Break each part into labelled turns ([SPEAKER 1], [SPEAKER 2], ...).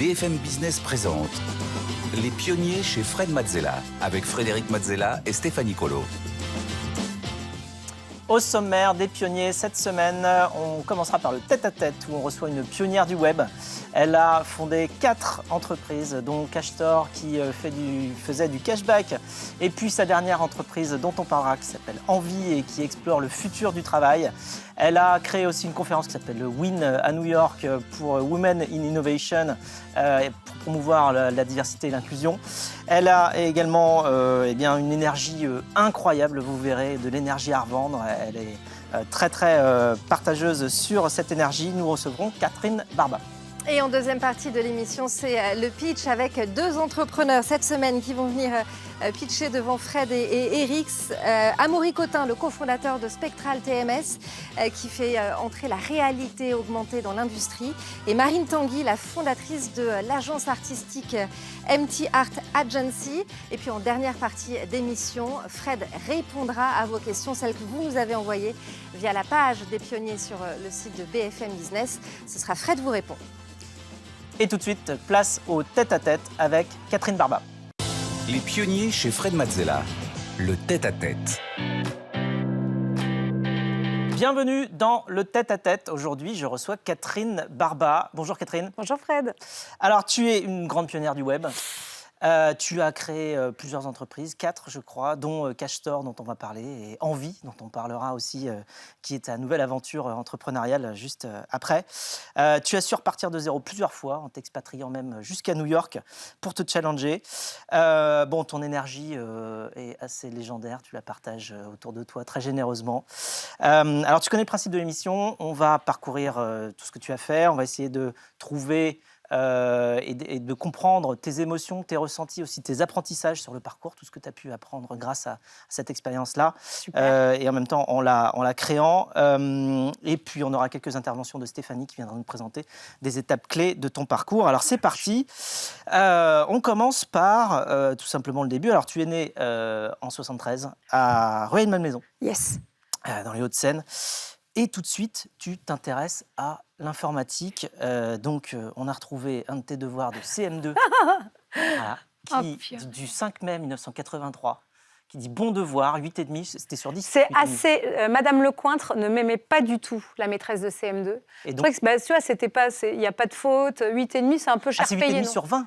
[SPEAKER 1] BFM Business présente Les pionniers chez Fred Mazzella, avec Frédéric Mazzella et Stéphanie Colo.
[SPEAKER 2] Au sommaire des pionniers cette semaine, on commencera par le tête-à-tête où on reçoit une pionnière du web. Elle a fondé 4 entreprises, dont CashStore qui faisait du cashback. Et puis sa dernière entreprise dont on parlera qui s'appelle Envie et qui explore le futur du travail. Elle a créé aussi une conférence qui s'appelle le WIN à New York pour Women in Innovation pour promouvoir la diversité et l'inclusion. Elle a également une énergie incroyable, vous verrez, de l'énergie à revendre. Elle est très partageuse sur cette énergie. Nous recevrons Catherine Barba.
[SPEAKER 3] Et en deuxième partie de l'émission, c'est le pitch avec 2 entrepreneurs cette semaine qui vont venir pitcher devant Fred et Erix. Amaury Cotin, le cofondateur de Spectral TMS, qui fait entrer la réalité augmentée dans l'industrie. Et Marine Tanguy, la fondatrice de l'agence artistique MT Art Agency. Et puis en dernière partie d'émission, Fred répondra à vos questions, celles que vous nous avez envoyées via la page des pionniers sur le site de BFM Business. Ce sera Fred vous répond.
[SPEAKER 2] Et tout de suite, place au tête-à-tête avec Catherine Barba.
[SPEAKER 1] Les pionniers chez Fred Mazzella, le tête-à-tête.
[SPEAKER 2] Bienvenue dans le tête-à-tête. Aujourd'hui, je reçois Catherine Barba. Bonjour Catherine.
[SPEAKER 3] Bonjour Fred.
[SPEAKER 2] Alors, tu es une grande pionnière du web. Tu as créé plusieurs entreprises, 4 je crois, dont CashStore dont on va parler et Envie dont on parlera aussi, qui est ta nouvelle aventure entrepreneuriale juste après. Tu as su repartir de zéro plusieurs fois en t'expatriant même jusqu'à New York pour te challenger. Ton énergie est assez légendaire, tu la partages autour de toi très généreusement. Alors tu connais le principe de l'émission, on va parcourir tout ce que tu as fait, on va essayer de trouver et de comprendre tes émotions, tes ressentis, aussi tes apprentissages sur le parcours, tout ce que tu as pu apprendre grâce à cette expérience-là, et en même temps en la créant. Et puis on aura quelques interventions de Stéphanie qui viendra nous présenter des étapes clés de ton parcours. Alors c'est parti, on commence par tout simplement le début. Alors tu es né en 73 à Rueil-Malmaison,
[SPEAKER 3] Yes.
[SPEAKER 2] Dans les Hauts-de-Seine. Et tout de suite, tu t'intéresses à l'informatique. On a retrouvé un de tes devoirs de CM2, du 5 mai 1983, qui dit « Bon devoir, 8,5 », c'était sur 10.
[SPEAKER 4] C'est assez... Madame Lecointre ne m'aimait pas du tout, la maîtresse de CM2. Et donc, tu vois, c'était pas... Il n'y a pas de faute, 8,5, c'est un peu cher payé.
[SPEAKER 2] C'est 8,5 sur 20 ?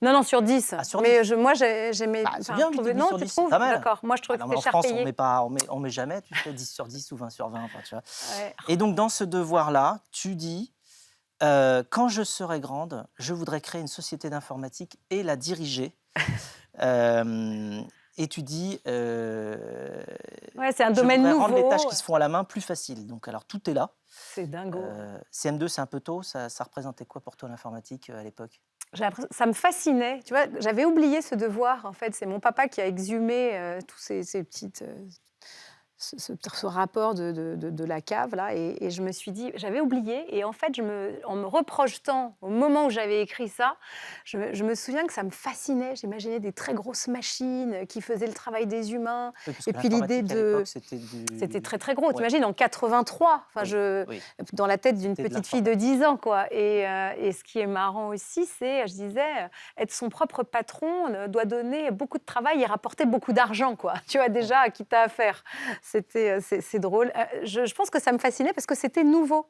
[SPEAKER 4] Non, sur 10.
[SPEAKER 2] Sur
[SPEAKER 4] mais
[SPEAKER 2] 10.
[SPEAKER 4] moi, j'aimais...
[SPEAKER 2] c'est bien, 8,5
[SPEAKER 4] non,
[SPEAKER 2] sur
[SPEAKER 4] tu
[SPEAKER 2] 10,
[SPEAKER 4] trouves?
[SPEAKER 2] c'est pas mal.
[SPEAKER 4] D'accord, moi je trouvais que c'était cher payé.
[SPEAKER 2] En France, on met jamais, tu fais 10 sur 10 ou 20 sur 20. Enfin, tu vois. Ouais. Et donc, dans ce devoir-là, tu dis, quand je serai grande, je voudrais créer une société d'informatique et la diriger. Et tu dis,
[SPEAKER 4] c'est un domaine nouveau.
[SPEAKER 2] Rendre les tâches qui se font à la main plus faciles. Donc, alors, tout est là.
[SPEAKER 4] C'est dingo.
[SPEAKER 2] CM2, c'est un peu tôt. Ça représentait quoi pour toi l'informatique à l'époque ?
[SPEAKER 4] Ça me fascinait. Tu vois, j'avais oublié ce devoir. En fait, c'est mon papa qui a exhumé tous ces petites... ce rapport de la cave là, et je me suis dit, j'avais oublié, et en fait en me reprojetant au moment où j'avais écrit ça, je me souviens que ça me fascinait. J'imaginais des très grosses machines qui faisaient le travail des humains, et puis l'idée de... C'était très gros, t'imagines, en 83, dans la tête d'une petite fille de 10 ans, quoi. Et ce qui est marrant aussi, c'est, je disais, être son propre patron doit donner beaucoup de travail et rapporter beaucoup d'argent, quoi. Tu vois déjà à qui t'as affaire. C'est drôle. Je pense que ça me fascinait parce que c'était nouveau.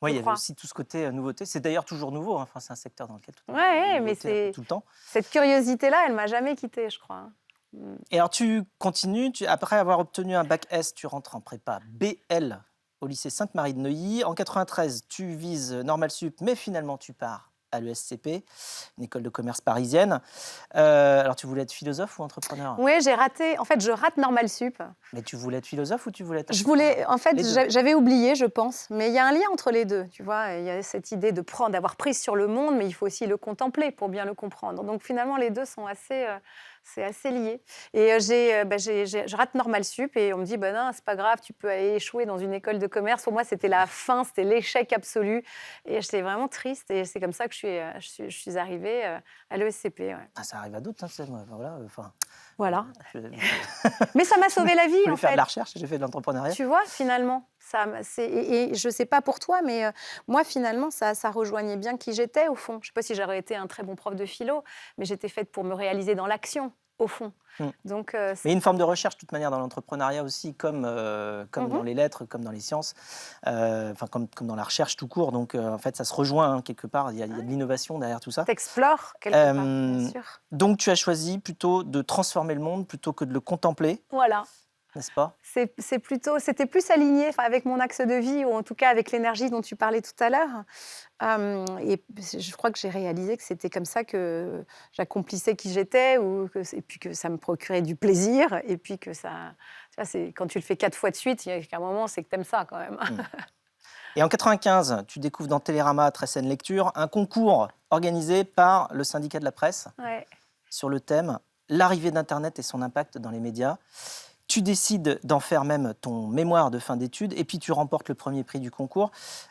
[SPEAKER 2] Oui, il y avait aussi tout ce côté nouveauté. C'est d'ailleurs toujours nouveau. Enfin, c'est un secteur dans lequel tout le temps.
[SPEAKER 4] Cette curiosité-là, elle ne m'a jamais quittée, je crois.
[SPEAKER 2] Et alors, tu continues. Après avoir obtenu un bac S, tu rentres en prépa BL au lycée Sainte-Marie de Neuilly. En 93, tu vises Normal Sup, mais finalement, tu pars à l'ESCP, une école de commerce parisienne. Alors, tu voulais être philosophe ou entrepreneur ?
[SPEAKER 4] Oui, j'ai raté. En fait, je rate Normal Sup.
[SPEAKER 2] Mais tu voulais être philosophe ou tu voulais être...
[SPEAKER 4] En fait, j'avais oublié, je pense. Mais il y a un lien entre les deux, tu vois. Il y a cette idée d'avoir prise sur le monde, mais il faut aussi le contempler pour bien le comprendre. Donc, finalement, les deux sont c'est assez lié. Et je rate Normal Sup et on me dit, non, c'est pas grave, tu peux aller échouer dans une école de commerce. Pour moi, c'était la fin, c'était l'échec absolu. Et j'étais vraiment triste. Et c'est comme ça que je suis arrivée à l'ESCP. Ouais.
[SPEAKER 2] Ça arrive à d'autres,
[SPEAKER 4] Voilà. Mais ça m'a sauvé la vie, en fait.
[SPEAKER 2] J'ai fait de la recherche, j'ai fait de l'entrepreneuriat.
[SPEAKER 4] Tu vois, finalement, Et je ne sais pas pour toi, mais moi, finalement, ça rejoignait bien qui j'étais, au fond. Je ne sais pas si j'aurais été un très bon prof de philo, mais j'étais faite pour me réaliser dans l'action, au fond. Donc,
[SPEAKER 2] Mais il y a une forme de recherche, de toute manière, dans l'entrepreneuriat aussi, comme dans les lettres, comme dans les sciences, comme dans la recherche tout court. Donc, en fait, ça se rejoint hein, quelque part. Il y a de l'innovation derrière tout ça.
[SPEAKER 4] t'explores quelque part, bien sûr.
[SPEAKER 2] Donc, tu as choisi plutôt de transformer le monde plutôt que de le contempler,
[SPEAKER 4] Voilà.
[SPEAKER 2] n'est-ce pas?
[SPEAKER 4] C'était plus aligné avec mon axe de vie, ou en tout cas avec l'énergie dont tu parlais tout à l'heure. Et je crois que j'ai réalisé que c'était comme ça que j'accomplissais qui j'étais, et puis que ça me procurait du plaisir, et puis que ça... Tu vois, quand tu le fais 4 fois de suite, il y a un moment, c'est que t'aimes ça quand même.
[SPEAKER 2] Et en 95, tu découvres dans Télérama, Très Saine Lecture, un concours organisé par le syndicat de la presse
[SPEAKER 4] Ouais.
[SPEAKER 2] sur le thème « L'arrivée d'Internet et son impact dans les médias ». Tu décides d'en faire même ton mémoire de fin d'études et puis tu remportes le premier prix du concours.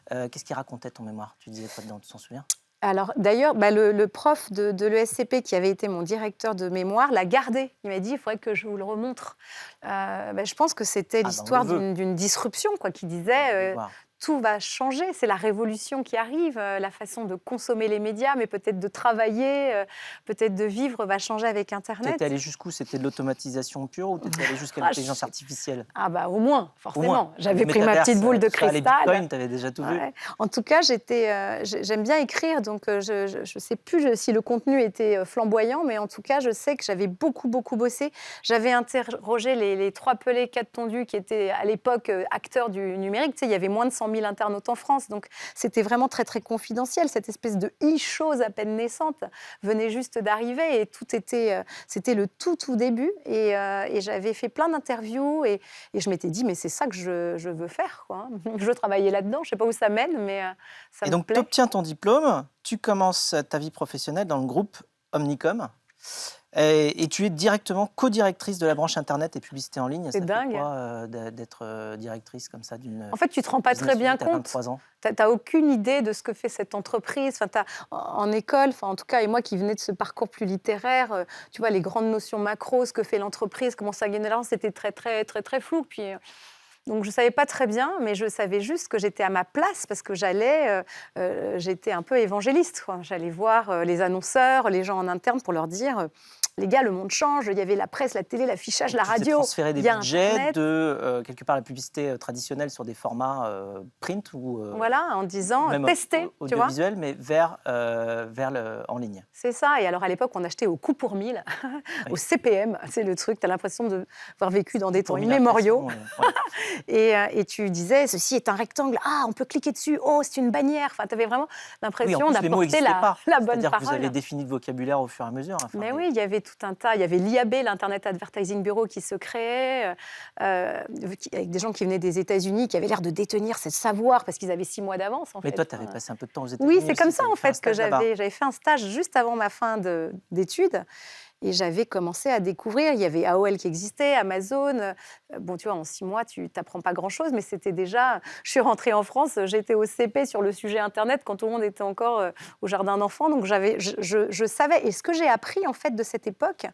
[SPEAKER 2] Qu'est-ce qu'il racontait ton mémoire? Tu disais quoi dedans, tu t'en souviens?
[SPEAKER 4] Alors d'ailleurs, le prof de l'ESCP qui avait été mon directeur de mémoire l'a gardé. Il m'a dit, il faudrait que je vous le remontre. Je pense que c'était l'histoire d'une disruption, quoi, qui disait tout va changer, c'est la révolution qui arrive, la façon de consommer les médias, mais peut-être de travailler, peut-être de vivre va changer avec Internet.
[SPEAKER 2] T'étais allé jusqu'où? C'était de l'automatisation pure ou t'étais allé jusqu'à l'intelligence artificielle?
[SPEAKER 4] Ah bah au moins, forcément. J'avais pris ma petite boule de cristal.
[SPEAKER 2] Les bitcoins, t'avais déjà tout vu.
[SPEAKER 4] En tout cas, j'aime bien écrire, donc je ne sais plus si le contenu était flamboyant, mais en tout cas, je sais que j'avais beaucoup bossé. J'avais interrogé les 3 pelés, 4 tondus qui étaient à l'époque acteurs du numérique. Tu sais, il y avait moins de 100 000 internautes en France, donc c'était vraiment très confidentiel. Cette espèce de e-chose à peine naissante venait juste d'arriver et c'était le tout début. Et j'avais fait plein d'interviews et je m'étais dit, mais c'est ça que je veux faire, quoi. Je veux travailler là-dedans. Je ne sais pas où ça mène, mais ça me plaît.
[SPEAKER 2] Et donc, tu obtiens ton diplôme, tu commences ta vie professionnelle dans le groupe Omnicom. Et tu es directement co-directrice de la branche Internet et publicité en ligne.
[SPEAKER 4] C'est dingue.
[SPEAKER 2] Ça fait quoi d'être directrice comme ça d'une...
[SPEAKER 4] En fait, tu ne te rends pas très bien compte.
[SPEAKER 2] 23 ans.
[SPEAKER 4] Tu n'as aucune idée de ce que fait cette entreprise. En école, en tout cas, et moi qui venais de ce parcours plus littéraire, tu vois, les grandes notions macro, ce que fait l'entreprise, comment ça gagne de l'argent, c'était très flou. Puis, donc, je ne savais pas très bien, mais je savais juste que j'étais à ma place parce que j'étais un peu évangéliste, quoi. J'allais voir les annonceurs, les gens en interne pour leur dire... Les gars, le monde change, il y avait la presse, la télé, l'affichage, la radio.
[SPEAKER 2] Transférer des budgets de quelque part la publicité traditionnelle sur des formats print ou
[SPEAKER 4] voilà, en disant
[SPEAKER 2] même
[SPEAKER 4] tester,
[SPEAKER 2] audiovisuel, mais vers en ligne.
[SPEAKER 4] C'est ça. Et alors à l'époque, on achetait au coup pour 1000, au CPM, c'est le truc. Tu as l'impression d'avoir vécu dans des temps immémoriaux. Et tu disais, ceci est un rectangle. Ah, on peut cliquer dessus. Oh, c'est une bannière. Enfin, tu avais vraiment l'impression d'apporter la bonne
[SPEAKER 2] C'est-à-dire
[SPEAKER 4] parole.
[SPEAKER 2] que vous avez défini le vocabulaire au fur et à mesure.
[SPEAKER 4] Mais oui, il y avait tout un tas. Il y avait l'IAB, l'Internet Advertising Bureau, qui se créait, avec des gens qui venaient des États-Unis, qui avaient l'air de détenir ce savoir parce qu'ils avaient 6 mois d'avance.
[SPEAKER 2] Mais toi, tu avais passé un peu de temps aux États-Unis.
[SPEAKER 4] Oui, c'est comme ça en fait que j'avais fait un stage juste avant ma fin d'études. Et j'avais commencé à découvrir. Il y avait AOL qui existait, Amazon. Bon, tu vois, en 6 mois, tu n'apprends pas grand-chose, mais c'était déjà... Je suis rentrée en France, j'étais au CP sur le sujet Internet quand tout le monde était encore au jardin d'enfants. Donc, je savais. Et ce que j'ai appris, en fait, de cette époque,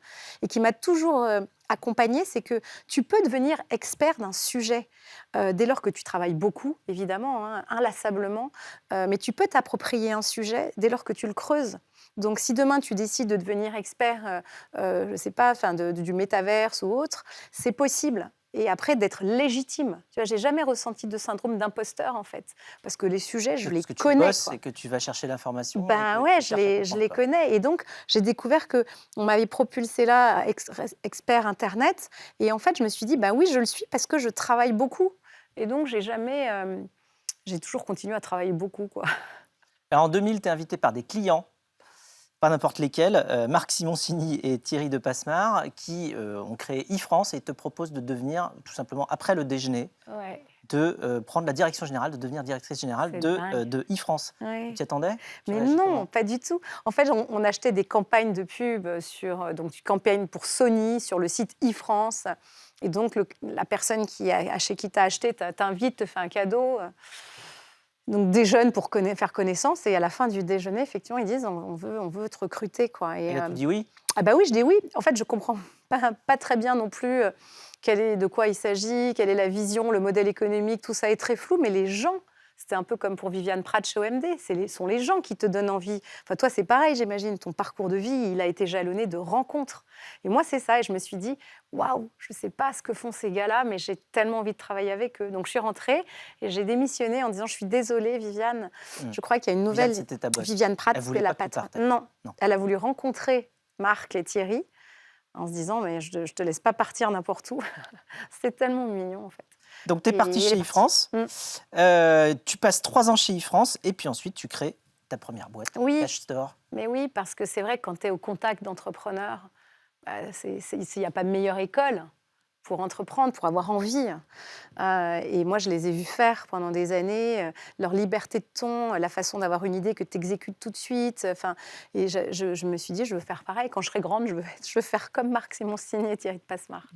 [SPEAKER 4] et qui m'a toujours accompagnée, c'est que tu peux devenir expert d'un sujet dès lors que tu travailles beaucoup, évidemment, inlassablement. Mais tu peux t'approprier un sujet dès lors que tu le creuses. Donc, si demain, tu décides de devenir expert, je ne sais pas, du métaverse ou autre, c'est possible. Et après, d'être légitime. Tu vois, j'ai jamais ressenti de syndrome d'imposteur, en fait. Parce que les sujets, je les connais.
[SPEAKER 2] Parce que tu bosses et que tu vas chercher l'information.
[SPEAKER 4] Ben ouais, je les connais. Et donc, j'ai découvert qu'on m'avait propulsé là, expert Internet. Et en fait, je me suis dit, ben oui, je le suis parce que je travaille beaucoup. Et donc, j'ai toujours continué à travailler beaucoup, quoi.
[SPEAKER 2] Alors, en 2000, tu es invité par des clients, pas n'importe lesquels, Marc Simoncini et Thierry de Passemard, qui ont créé e-France et te proposent de devenir, tout simplement, après le déjeuner, de prendre la direction générale, de devenir directrice générale de e-France. Ouais. Tu t'y attendais?
[SPEAKER 4] Mais non, pas du tout. En fait, on achetait des campagnes de pub donc tu campagnes pour Sony sur le site e-France. Et donc, la personne chez qui t'as acheté t'invite, te fait un cadeau. Donc, déjeune pour faire connaissance. Et à la fin du déjeuner, effectivement, ils disent on veut te recruter, quoi.
[SPEAKER 2] Et là, tu dis oui?
[SPEAKER 4] Ah bah oui, je dis oui. En fait, je comprends pas très bien non plus de quoi il s'agit, quelle est la vision, le modèle économique, tout ça est très flou, mais les gens, c'était un peu comme pour Viviane Pratt chez OMD, sont les gens qui te donnent envie. Enfin, toi, c'est pareil, j'imagine, ton parcours de vie, il a été jalonné de rencontres. Et moi, c'est ça, et je me suis dit, waouh, je ne sais pas ce que font ces gars-là, mais j'ai tellement envie de travailler avec eux. Donc, je suis rentrée et j'ai démissionné en disant, je suis désolée, Viviane, je crois qu'il y a une nouvelle...
[SPEAKER 2] Viviane, c'était ta boss.
[SPEAKER 4] Viviane Pratt,
[SPEAKER 2] Elle
[SPEAKER 4] c'était
[SPEAKER 2] voulait
[SPEAKER 4] la
[SPEAKER 2] pas que tu
[SPEAKER 4] patronne.
[SPEAKER 2] partes.
[SPEAKER 4] Non, elle a voulu rencontrer Marc et Thierry en se disant, mais je ne te laisse pas partir n'importe où. C'était tellement mignon, en fait.
[SPEAKER 2] Donc, tu es partie chez iFrance. Tu passes 3 ans chez iFrance et puis ensuite, tu crées ta première boîte, Cash Store.
[SPEAKER 4] Mais oui, parce que c'est vrai que quand tu es au contact d'entrepreneurs, il n'y a pas de meilleure école pour entreprendre, pour avoir envie. Et moi, je les ai vus faire pendant des années, leur liberté de ton, la façon d'avoir une idée que tu exécutes tout de suite. Et je me suis dit, je veux faire pareil. Quand je serai grande, je veux faire comme Marc Simoncini et Thierry de Passemare.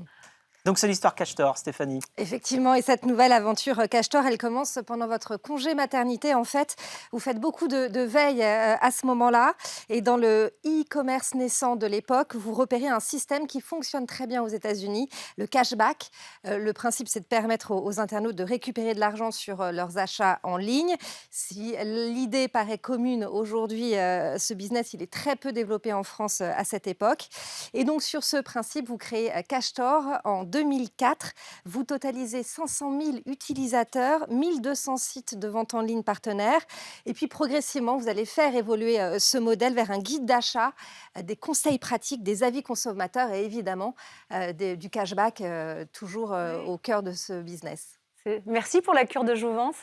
[SPEAKER 2] Donc, c'est l'histoire Cash Store, Stéphanie.
[SPEAKER 3] Effectivement, et cette nouvelle aventure Cash Store, elle commence pendant votre congé maternité. En fait, vous faites beaucoup de veille à ce moment-là. Et dans le e-commerce naissant de l'époque, vous repérez un système qui fonctionne très bien aux États-Unis, le cashback. Le principe, c'est de permettre aux internautes de récupérer de l'argent sur leurs achats en ligne. Si l'idée paraît commune aujourd'hui, ce business, il est très peu développé en France à cette époque. Et donc, sur ce principe, vous créez Cash Store en 2004, vous totalisez 500 000 utilisateurs, 1200 sites de vente en ligne partenaires. Et puis progressivement, vous allez faire évoluer ce modèle vers un guide d'achat, des conseils pratiques, des avis consommateurs et évidemment du cashback toujours au cœur de ce business.
[SPEAKER 4] Merci pour la cure de jouvence.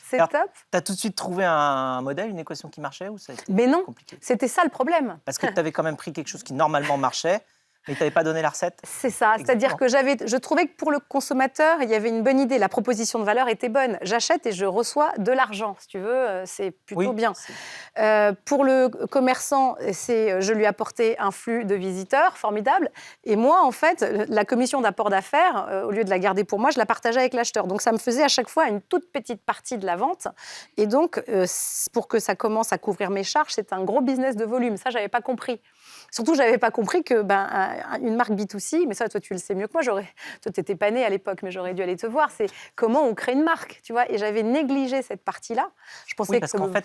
[SPEAKER 4] C'est
[SPEAKER 2] Alors,
[SPEAKER 4] top.
[SPEAKER 2] Tu as tout de suite trouvé un modèle, une équation qui marchait ou ça a été
[SPEAKER 4] Mais non,
[SPEAKER 2] compliqué?
[SPEAKER 4] c'était ça le problème.
[SPEAKER 2] Parce que tu avais quand même pris quelque chose qui normalement marchait, mais tu n'avais pas donné la recette?
[SPEAKER 4] C'est ça, c'est-à-dire que je trouvais que pour le consommateur, il y avait une bonne idée, la proposition de valeur était bonne. J'achète et je reçois de l'argent, si tu veux, c'est plutôt bien. Pour le commerçant, je lui apportais un flux de visiteurs formidable. Et moi, en fait, la commission d'apport d'affaires, au lieu de la garder pour moi, je la partageais avec l'acheteur. Donc ça me faisait à chaque fois une toute petite partie de la vente. Et donc, pour que ça commence à couvrir mes charges, c'est un gros business de volume. Ça, je n'avais pas compris. Surtout, je n'avais pas compris que une marque B2C, mais ça, toi, tu le sais mieux que moi, toi, tu n'étais pas née à l'époque, mais j'aurais dû aller te voir, c'est comment on crée une marque, tu vois. Et j'avais négligé cette partie-là. Je pensais
[SPEAKER 2] parce qu'en fait,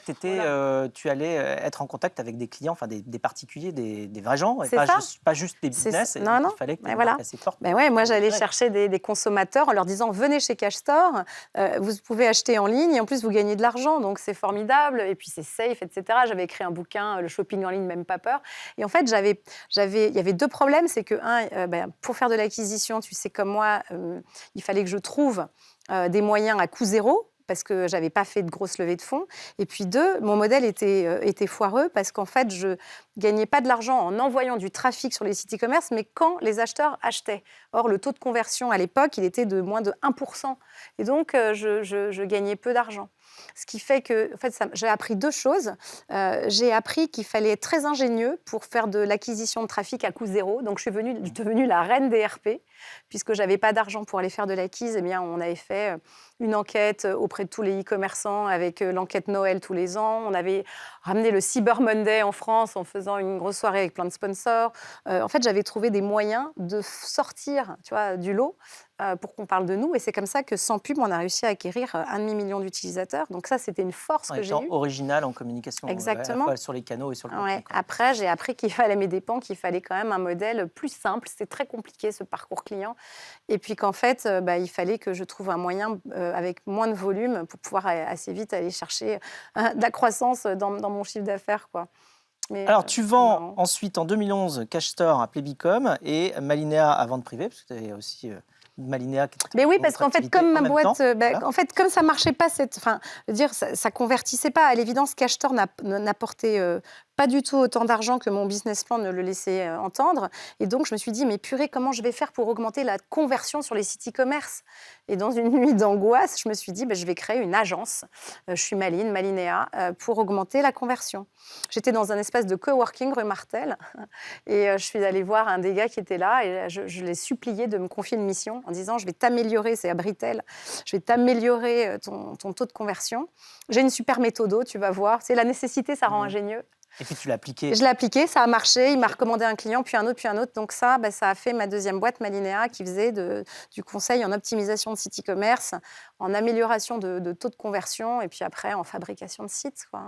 [SPEAKER 2] tu allais être en contact avec des clients, enfin des particuliers, des vrais gens, et pas juste des business.
[SPEAKER 4] Non.
[SPEAKER 2] Il fallait que tu
[SPEAKER 4] voilà.
[SPEAKER 2] assez forte.
[SPEAKER 4] Moi, j'allais chercher des consommateurs en leur disant, venez chez Cash Store, vous pouvez acheter en ligne, et en plus, vous gagnez de l'argent, donc c'est formidable, et puis c'est safe, etc. J'avais écrit un bouquin, le shopping en ligne, même pas peur. Et en fait, il y avait 2 problèmes. C'est que, pour faire de l'acquisition, tu sais comme moi, il fallait que je trouve des moyens à coût zéro, parce que je n'avais pas fait de grosses levées de fonds. Et puis 2, mon modèle était foireux, parce qu'en fait, je ne gagnais pas de l'argent en envoyant du trafic sur les sites e-commerce, mais quand les acheteurs achetaient. Or, le taux de conversion à l'époque, il était de moins de 1%. Et donc, je gagnais peu d'argent. Ce qui fait que, en fait, j'ai appris 2 choses. J'ai appris qu'il fallait être très ingénieux pour faire de l'acquisition de trafic à coût zéro. Donc, je suis devenue la reine des RP, puisque je n'avais pas d'argent pour aller faire de l'acquise. Eh bien, on avait fait une enquête auprès de tous les e-commerçants avec l'enquête Noël tous les ans. On avait ramené le Cyber Monday en France en faisant une grosse soirée avec plein de sponsors. En fait, j'avais trouvé des moyens de sortir, tu vois, du lot pour qu'on parle de nous. Et c'est comme ça que, sans pub, on a réussi à acquérir 1,5 million d'utilisateurs. Donc ça, c'était une force que j'ai eue.
[SPEAKER 2] Original en communication.
[SPEAKER 4] Exactement.
[SPEAKER 2] À la fois sur les canaux et sur le contenu.
[SPEAKER 4] Après, j'ai appris qu'il fallait mes dépens, qu'il fallait quand même un modèle plus simple. C'était très compliqué, ce parcours client. Et puis qu'en fait, il fallait que je trouve un moyen avec moins de volume pour pouvoir assez vite aller chercher de la croissance dans mon chiffre d'affaires, quoi. Mais,
[SPEAKER 2] alors, tu vends ensuite, en 2011, Cash Store à Plébicom et Malinéa à vente privée, parce que tu avais aussi Malinéa.
[SPEAKER 4] Mais oui, parce qu'en fait, comme ma boîte, en fait, comme ça marchait pas, ça convertissait pas. À l'évidence, Cash Store n'apportait pas du tout autant d'argent que mon business plan ne le laissait entendre. Et donc, je me suis dit, mais purée, comment je vais faire pour augmenter la conversion sur les sites e-commerce? Et dans une nuit d'angoisse, je me suis dit, je vais créer une agence. Je suis Malinéa, pour augmenter la conversion. J'étais dans un espace de coworking rue Martel et je suis allée voir un des gars qui était là et je l'ai supplié de me confier une mission en disant, je vais t'améliorer, c'est à Britel, je vais t'améliorer ton taux de conversion. J'ai une super méthode, tu vas voir. C'est la nécessité, ça rend ingénieux.
[SPEAKER 2] Et puis tu l'as appliqué.
[SPEAKER 4] Je l'ai appliqué, ça a marché. Il m'a recommandé un client, puis un autre, puis un autre. Donc ça, ça a fait ma deuxième boîte, Malinéa, qui faisait du conseil en optimisation de site e-commerce, en amélioration de taux de conversion, et puis après en fabrication de sites, quoi.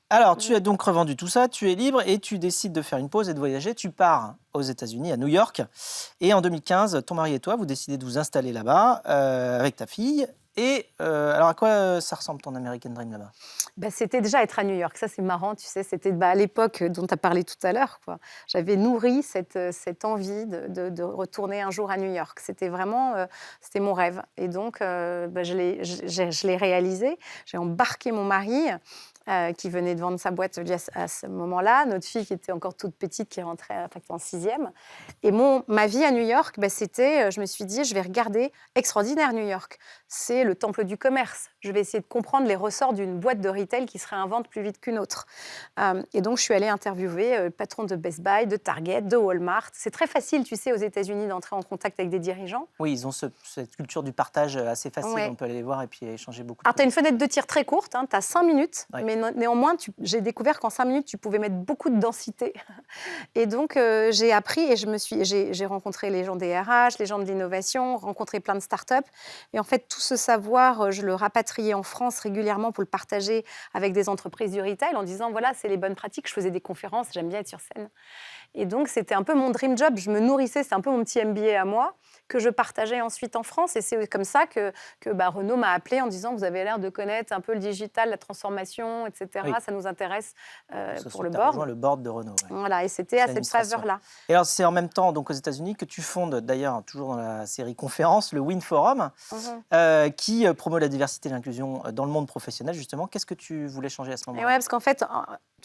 [SPEAKER 2] Alors, tu as donc revendu tout ça, tu es libre et tu décides de faire une pause et de voyager. Tu pars aux États-Unis, à New York. Et en 2015, ton mari et toi, vous décidez de vous installer là-bas avec ta fille. Et alors, à quoi ça ressemble ton American Dream là-bas?
[SPEAKER 4] C'était déjà être à New York. Ça, c'est marrant, tu sais. C'était à l'époque dont tu as parlé tout à l'heure, quoi. J'avais nourri cette envie de retourner un jour à New York. C'était vraiment c'était mon rêve. Et donc, je l'ai réalisé. J'ai embarqué mon mari, qui venait de vendre sa boîte à ce moment-là. Notre fille, qui était encore toute petite, qui rentrait en 6e. Et ma vie à New York, c'était, je me suis dit, je vais regarder Extraordinaire New York. C'est le temple du commerce. Je vais essayer de comprendre les ressorts d'une boîte de retail qui se réinvente plus vite qu'une autre. Et donc, je suis allée interviewer le patron de Best Buy, de Target, de Walmart. C'est très facile, tu sais, aux États-Unis, d'entrer en contact avec des dirigeants.
[SPEAKER 2] Oui, ils ont cette culture du partage assez facile.
[SPEAKER 4] Ouais.
[SPEAKER 2] On peut aller les voir et puis échanger beaucoup.
[SPEAKER 4] Alors, tu as une fenêtre de tir très courte, tu as 5 minutes,
[SPEAKER 2] Ouais.
[SPEAKER 4] mais néanmoins, j'ai découvert qu'en 5 minutes, tu pouvais mettre beaucoup de densité. Et donc, j'ai appris et j'ai rencontré les gens des RH, les gens de l'innovation, rencontré plein de startups. Et en fait, tout ce savoir, je le rapatriais en France régulièrement pour le partager avec des entreprises du retail en disant, voilà, c'est les bonnes pratiques. Je faisais des conférences, j'aime bien être sur scène. Et donc, c'était un peu mon dream job. Je me nourrissais, c'est un peu mon petit MBA à moi, que je partageais ensuite en France. Et c'est comme ça que Renaud m'a appelé en disant, vous avez l'air de connaître un peu le digital, la transformation, etc.
[SPEAKER 2] Oui.
[SPEAKER 4] Ça nous intéresse pour le
[SPEAKER 2] T'as
[SPEAKER 4] board.
[SPEAKER 2] rejoint le board de Renault. Ouais.
[SPEAKER 4] Voilà, et c'était à cette faveur-là.
[SPEAKER 2] Et alors, c'est en même temps, donc aux États-Unis, que tu fondes, d'ailleurs, toujours dans la série conférence, le Win Forum, qui promeut la diversité et l'inclusion dans le monde professionnel, justement. Qu'est-ce que tu voulais changer à ce moment-là?
[SPEAKER 4] Ouais, parce qu'en fait,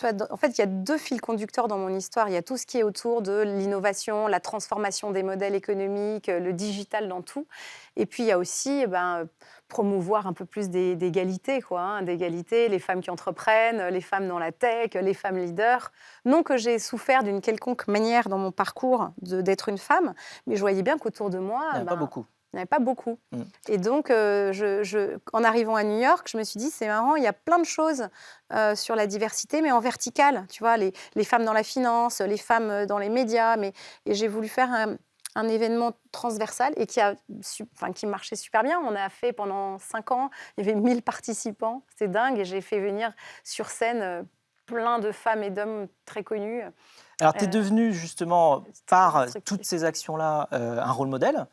[SPEAKER 4] il y a 2 fils conducteurs dans mon histoire. Il y a tout ce qui est autour de l'innovation, la transformation des modèles économiques, le digital dans tout. Et puis, il y a aussi promouvoir un peu plus d'égalité, d'égalité, les femmes qui entreprennent, les femmes dans la tech, les femmes leaders. Non que j'ai souffert d'une quelconque manière dans mon parcours d'être une femme, mais je voyais bien qu'autour de moi...
[SPEAKER 2] Il n'y en a pas beaucoup.
[SPEAKER 4] Il n'y en avait pas beaucoup. Et donc, en arrivant à New York, je me suis dit, c'est marrant, il y a plein de choses sur la diversité, mais en verticale. Tu vois, les femmes dans la finance, les femmes dans les médias. Et j'ai voulu faire un événement transversal et qui marchait super bien. On a fait pendant 5 ans, il y avait 1000 participants. C'était dingue. Et j'ai fait venir sur scène plein de femmes et d'hommes très connus.
[SPEAKER 2] Alors, tu es devenue, justement, par toutes ces actions-là, un rôle modèle.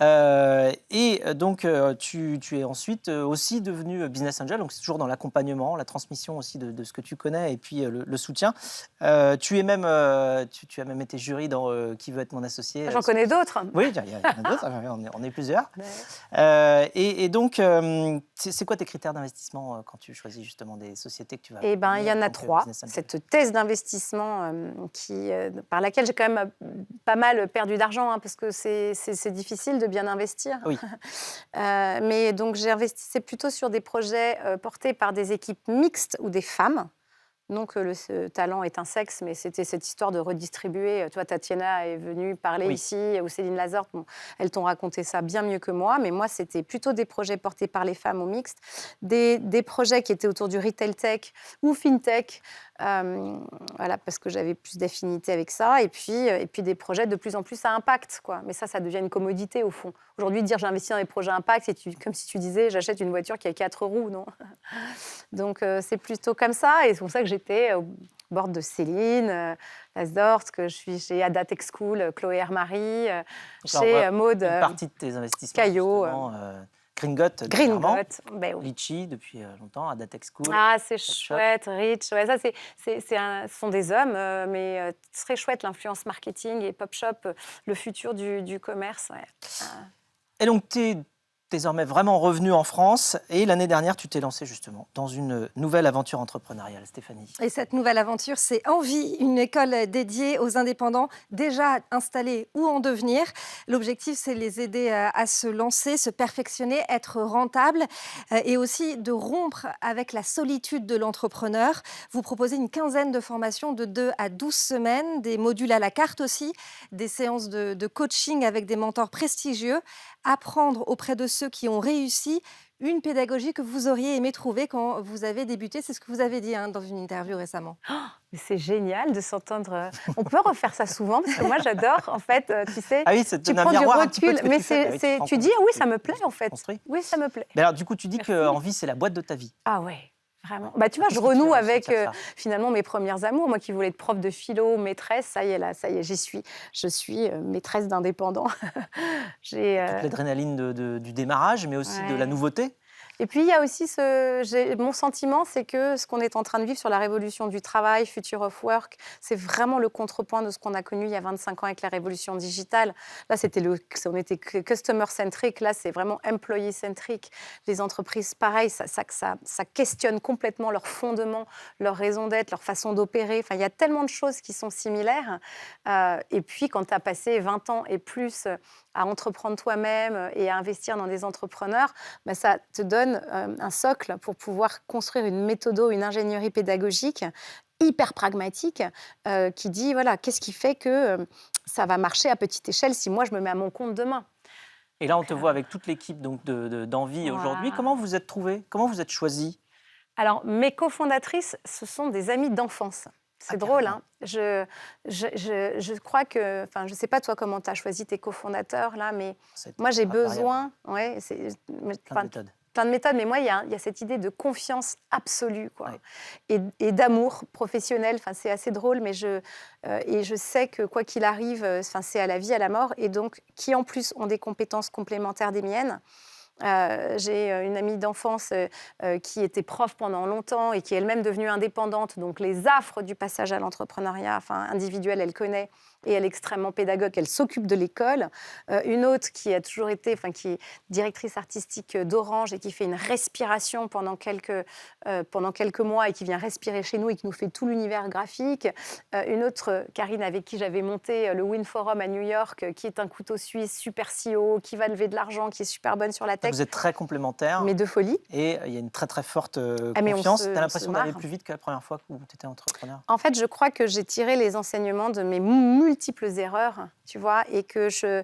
[SPEAKER 2] Et donc, tu es ensuite aussi devenu business angel, donc c'est toujours dans l'accompagnement, la transmission aussi de ce que tu connais et puis le soutien. Tu as même été jury dans Qui veut être mon associé.
[SPEAKER 4] J'en connais d'autres.
[SPEAKER 2] Oui, il y en a d'autres, on est plusieurs. Et donc, c'est quoi tes critères d'investissement quand tu choisis justement des sociétés que tu vas...
[SPEAKER 4] Eh bien, il y en a 3. Cette thèse d'investissement par laquelle j'ai quand même pas mal perdu d'argent, parce que c'est difficile de bien investir.
[SPEAKER 2] Oui.
[SPEAKER 4] Mais donc, j'ai investi plutôt sur des projets portés par des équipes mixtes ou des femmes. Donc, le talent est un sexe, mais c'était cette histoire de redistribuer. Toi, Tatiana est venue parler ici, ou Céline Lazorte, elles t'ont raconté ça bien mieux que moi. Mais moi, c'était plutôt des projets portés par les femmes ou mixtes, des projets qui étaient autour du retail tech ou fintech, voilà, parce que j'avais plus d'affinité avec ça. Et puis des projets de plus en plus à impact, quoi. Mais ça devient une commodité, au fond. Aujourd'hui, dire j'investis dans des projets à impact, c'est comme si tu disais j'achète une voiture qui a 4 roues, non? Donc, c'est plutôt comme ça. Et c'est pour ça que j'étais au bord de Céline Lazorte, que je suis chez Ada Tech School, Chloé Hermary, chez Maud
[SPEAKER 2] une partie de tes investissements,
[SPEAKER 4] Caillot.
[SPEAKER 2] Gringot,
[SPEAKER 4] ben oui.
[SPEAKER 2] Litchi depuis longtemps, Ada Tech School.
[SPEAKER 4] Ah, c'est chouette, Rich. Ouais, ça, ce sont des hommes, mais très chouette, l'influence marketing et Pop Shop, le futur du commerce. Ouais.
[SPEAKER 2] Et donc, tu es désormais vraiment revenu en France et l'année dernière, tu t'es lancée justement dans une nouvelle aventure entrepreneuriale, Stéphanie.
[SPEAKER 3] Et cette nouvelle aventure, c'est Envie, une école dédiée aux indépendants déjà installés ou en devenir. L'objectif, c'est de les aider à se lancer, se perfectionner, être rentables et aussi de rompre avec la solitude de l'entrepreneur. Vous proposez une quinzaine de formations de 2 à 12 semaines, des modules à la carte aussi, des séances de coaching avec des mentors prestigieux, apprendre auprès de ceux qui ont réussi une pédagogie que vous auriez aimé trouver quand vous avez débuté. C'est ce que vous avez dit dans une interview récemment.
[SPEAKER 4] Mais c'est génial de s'entendre. On peut refaire ça souvent parce que moi j'adore en fait, tu sais.
[SPEAKER 2] Ah oui, ça te
[SPEAKER 4] Tu
[SPEAKER 2] donne un
[SPEAKER 4] prends du
[SPEAKER 2] miroir un petit peu de
[SPEAKER 4] recul,
[SPEAKER 2] ce que
[SPEAKER 4] mais
[SPEAKER 2] tu fais. Bah oui,
[SPEAKER 4] tu dis ah oui ça me plaît en fait.
[SPEAKER 2] construis.
[SPEAKER 4] Oui ça me plaît.
[SPEAKER 2] Mais alors, du coup, tu dis
[SPEAKER 4] Merci.
[SPEAKER 2] qu'Envie, c'est la boîte de ta vie.
[SPEAKER 4] Ah ouais. Vraiment. Bah, tu vois,
[SPEAKER 2] Qu'est-ce
[SPEAKER 4] je
[SPEAKER 2] que tu
[SPEAKER 4] renoue
[SPEAKER 2] as
[SPEAKER 4] avec
[SPEAKER 2] ressenti de ça
[SPEAKER 4] finalement mes premières amours. Moi qui voulais être prof de philo, maîtresse, ça y est, là, ça y est, j'y suis. Je suis maîtresse d'indépendant. J'ai,
[SPEAKER 2] Toute l'adrénaline du démarrage, mais aussi de la
[SPEAKER 4] ouais.
[SPEAKER 2] nouveauté.
[SPEAKER 4] Et puis, il y a aussi mon sentiment, c'est que ce qu'on est en train de vivre sur la révolution du travail, Future of Work, c'est vraiment le contrepoint de ce qu'on a connu il y a 25 ans avec la révolution digitale. Là, on était customer-centric, là, c'est vraiment employee-centric. Les entreprises, pareil, ça questionne complètement leur fondement, leur raison d'être, leur façon d'opérer. Enfin, il y a tellement de choses qui sont similaires. Et puis, quand tu as passé 20 ans et plus à entreprendre toi-même et à investir dans des entrepreneurs, ben ça te donne un socle pour pouvoir construire une méthodo, une ingénierie pédagogique hyper pragmatique qui dit, voilà, qu'est-ce qui fait que ça va marcher à petite échelle si moi, je me mets à mon compte demain.
[SPEAKER 2] Et là, on te voit avec toute l'équipe donc d'Envie aujourd'hui.
[SPEAKER 4] Wow.
[SPEAKER 2] Comment vous êtes trouvés? Comment vous êtes choisis?
[SPEAKER 4] Alors, mes cofondatrices, ce sont des amies d'enfance. C'est drôle, hein. Je crois que, enfin, je sais pas toi comment tu as choisi tes cofondateurs là, mais moi j'ai besoin, ouais,
[SPEAKER 2] Plein de méthodes.
[SPEAKER 4] plein de méthodes, mais moi il y a cette idée de confiance absolue, quoi,
[SPEAKER 2] Ouais.
[SPEAKER 4] et d'amour professionnel. Enfin, c'est assez drôle, mais et je sais que quoi qu'il arrive, enfin, c'est à la vie, à la mort, et donc qui en plus ont des compétences complémentaires des miennes. J'ai une amie d'enfance qui était prof pendant longtemps et qui est elle-même devenue indépendante. Donc les affres du passage à l'entrepreneuriat, enfin individuel, elle connaît et elle est extrêmement pédagogue. Elle s'occupe de l'école. Une autre qui a toujours été, enfin qui est directrice artistique d'Orange et qui fait une respiration pendant quelques mois et qui vient respirer chez nous et qui nous fait tout l'univers graphique. Une autre, Karine, avec qui j'avais monté le Win Forum à New York, qui est un couteau suisse, super CEO, qui va lever de l'argent, qui est super bonne sur la tech.
[SPEAKER 2] Vous êtes très complémentaires.
[SPEAKER 4] Mais de folie.
[SPEAKER 2] Et il y a une très très forte
[SPEAKER 4] mais
[SPEAKER 2] confiance. Tu as
[SPEAKER 4] on
[SPEAKER 2] l'impression
[SPEAKER 4] se
[SPEAKER 2] d'aller
[SPEAKER 4] marre.
[SPEAKER 2] plus vite que la première fois où tu étais entrepreneur?
[SPEAKER 4] En fait, je crois que j'ai tiré les enseignements de mes multiples erreurs, tu vois, et que je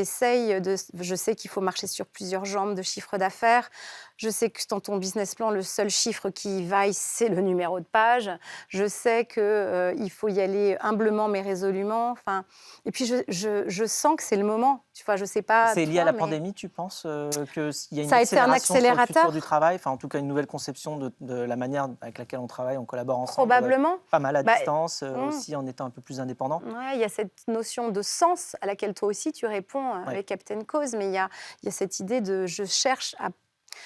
[SPEAKER 4] sais qu'il faut marcher sur plusieurs jambes de chiffre d'affaires. Je sais que dans ton business plan, le seul chiffre qui vaille, c'est le numéro de page. Je sais qu'il faut y aller humblement mais résolument. Enfin, et puis, je sens que c'est le moment. Tu vois, je sais pas.
[SPEAKER 2] C'est lié
[SPEAKER 4] toi,
[SPEAKER 2] à la
[SPEAKER 4] mais
[SPEAKER 2] pandémie, tu penses qu'il y a une
[SPEAKER 4] ça a été un
[SPEAKER 2] accélération sur le
[SPEAKER 4] accélérateur.
[SPEAKER 2] futur du travail, enfin en tout cas une nouvelle conception de la manière avec laquelle on travaille, on collabore ensemble.
[SPEAKER 4] Probablement.
[SPEAKER 2] Pas mal à
[SPEAKER 4] Bah,
[SPEAKER 2] distance, aussi en étant un peu plus indépendant.
[SPEAKER 4] Ouais, il y a cette notion de sens à laquelle toi aussi tu réponds avec Captain Cause, mais il y a cette idée de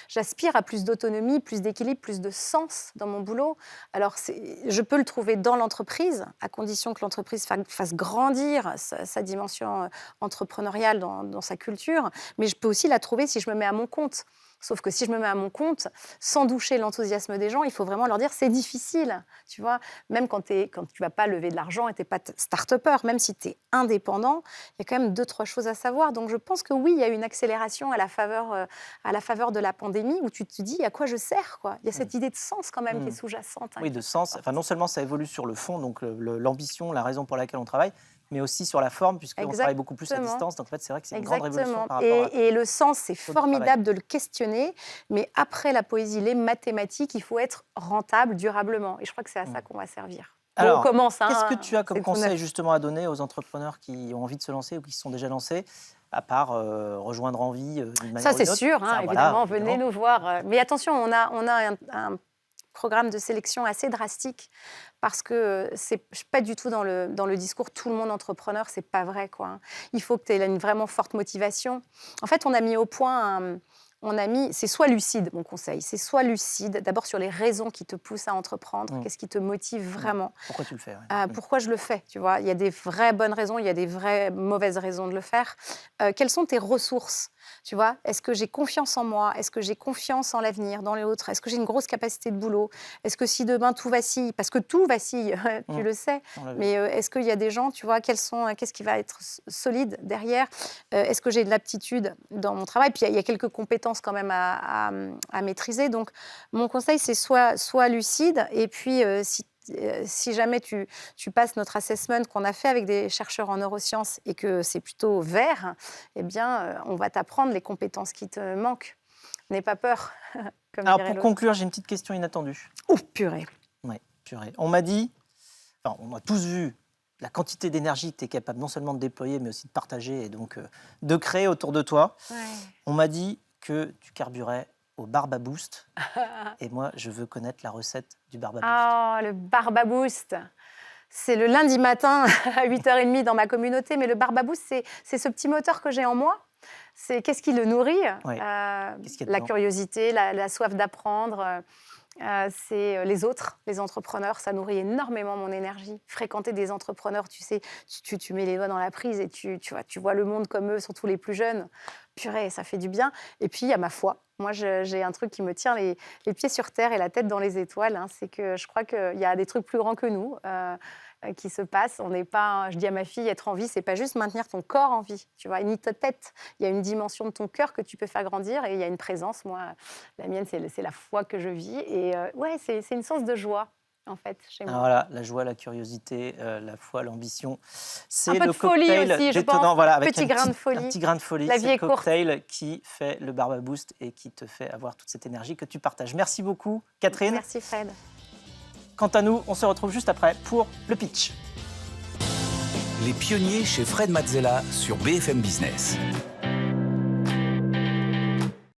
[SPEAKER 4] j'aspire à plus d'autonomie, plus d'équilibre, plus de sens dans mon boulot. Alors, je peux le trouver dans l'entreprise, à condition que l'entreprise fasse grandir sa dimension entrepreneuriale dans sa culture, mais je peux aussi la trouver si je me mets à mon compte. Sauf que si je me mets à mon compte, sans doucher l'enthousiasme des gens, il faut vraiment leur dire c'est difficile. Tu vois, même quand tu vas pas lever de l'argent et tu n'es pas start-upper, même si tu es indépendant, il y a quand même 2-3 choses à savoir. Donc je pense que oui, il y a une accélération à la faveur de la pandémie où tu te dis à quoi je sers, quoi. Il y a cette idée de sens quand même qui est sous-jacente.
[SPEAKER 2] Oui, de sens. Enfin, non seulement ça évolue sur le fond, donc l'ambition, la raison pour laquelle on travaille, mais aussi sur la forme, puisqu'on travaille beaucoup plus à distance. Donc en fait, c'est vrai que c'est une grande révolution par rapport
[SPEAKER 4] et le sens, c'est
[SPEAKER 2] au
[SPEAKER 4] formidable de le questionner, mais après la poésie, les mathématiques, il faut être rentable durablement. Et je crois que c'est à ça qu'on va servir.
[SPEAKER 2] Alors,
[SPEAKER 4] on commence.
[SPEAKER 2] Qu'est-ce que tu as comme
[SPEAKER 4] c'est tout
[SPEAKER 2] conseil
[SPEAKER 4] neuf.
[SPEAKER 2] justement à donner aux entrepreneurs qui ont envie de se lancer ou qui se sont déjà lancés, à part rejoindre Envie d'une manière
[SPEAKER 4] Ça,
[SPEAKER 2] ou d'une
[SPEAKER 4] c'est
[SPEAKER 2] autre?
[SPEAKER 4] sûr,
[SPEAKER 2] Ça,
[SPEAKER 4] évidemment,
[SPEAKER 2] voilà,
[SPEAKER 4] venez nous voir. Mais attention, on a un programme de sélection assez drastique parce que c'est pas du tout dans le discours tout le monde entrepreneur, c'est pas vrai, quoi. Il faut que tu aies une vraiment forte motivation. En fait, on a mis au point c'est soit lucide, mon conseil, c'est soit lucide, d'abord sur les raisons qui te poussent à entreprendre, qu'est-ce qui te motive vraiment.
[SPEAKER 2] Pourquoi tu le fais?
[SPEAKER 4] Pourquoi je le fais, tu vois. Il y a des vraies bonnes raisons, il y a des vraies mauvaises raisons de le faire. Quelles sont tes ressources, tu vois? Est-ce que j'ai confiance en moi? Est-ce que j'ai confiance en l'avenir, dans les autres? Est-ce que j'ai une grosse capacité de boulot? Est-ce que si demain tout vacille, parce que tout vacille, tu le sais, mais est-ce qu'il y a des gens, tu vois, qu'est-ce qui va être solide derrière? Est-ce que j'ai de l'aptitude dans mon travail? Puis il y a quelques compétences quand même à maîtriser. Donc, mon conseil, c'est soit lucide, et puis si jamais tu passes notre assessment qu'on a fait avec des chercheurs en neurosciences et que c'est plutôt vert, eh bien, on va t'apprendre les compétences qui te manquent. N'aie pas peur, comme
[SPEAKER 2] Alors,
[SPEAKER 4] dirait
[SPEAKER 2] pour
[SPEAKER 4] l'autre.
[SPEAKER 2] conclure, j'ai une petite question inattendue.
[SPEAKER 4] Ouh, purée.
[SPEAKER 2] Ouais, purée. On m'a dit, enfin, on a tous vu la quantité d'énergie que tu es capable non seulement de déployer, mais aussi de partager et donc de créer autour de toi.
[SPEAKER 4] Ouais.
[SPEAKER 2] On m'a dit que tu carburais au Barba Boost. Et moi, je veux connaître la recette du Barba Boost.
[SPEAKER 4] Ah, le Barba Boost. C'est le lundi matin à 8h30 dans ma communauté, mais le Barba Boost, c'est ce petit moteur que j'ai en moi. C'est qu'est-ce qui le nourrit
[SPEAKER 2] Ouais. Qu'est-ce qu'il y a
[SPEAKER 4] La
[SPEAKER 2] dedans
[SPEAKER 4] curiosité, la soif d'apprendre. C'est les autres, les entrepreneurs. Ça nourrit énormément mon énergie. Fréquenter des entrepreneurs, tu sais, tu mets les doigts dans la prise et tu vois le monde comme eux, surtout les plus jeunes. Purée, ça fait du bien. Et puis, il y a ma foi. Moi, j'ai un truc qui me tient les pieds sur terre et la tête dans les étoiles. Hein. C'est que je crois qu'il y a des trucs plus grands que nous qui se passent. On n'est pas, je dis à ma fille, être en vie, c'est pas juste maintenir ton corps en vie, tu vois, ni ta tête. Il y a une dimension de ton cœur que tu peux faire grandir et il y a une présence. Moi, la mienne, c'est la foi que je vis. Et ouais, c'est une source de joie, en fait, chez moi.
[SPEAKER 2] Alors voilà, la joie, la curiosité, la foi, l'ambition. C'est
[SPEAKER 4] Un peu
[SPEAKER 2] le
[SPEAKER 4] de folie
[SPEAKER 2] cocktail
[SPEAKER 4] aussi, je
[SPEAKER 2] détonnant,
[SPEAKER 4] pense.
[SPEAKER 2] voilà, avec
[SPEAKER 4] Petit grain de folie.
[SPEAKER 2] Un petit grain de folie.
[SPEAKER 4] La vie
[SPEAKER 2] C'est
[SPEAKER 4] est
[SPEAKER 2] le
[SPEAKER 4] courte.
[SPEAKER 2] cocktail qui fait le Barba Boost et qui te fait avoir toute cette énergie que tu partages. Merci beaucoup, Catherine.
[SPEAKER 4] Merci, Fred.
[SPEAKER 2] Quant à nous, on se retrouve juste après pour le pitch.
[SPEAKER 1] Les pionniers chez Fred Mazzella sur BFM Business.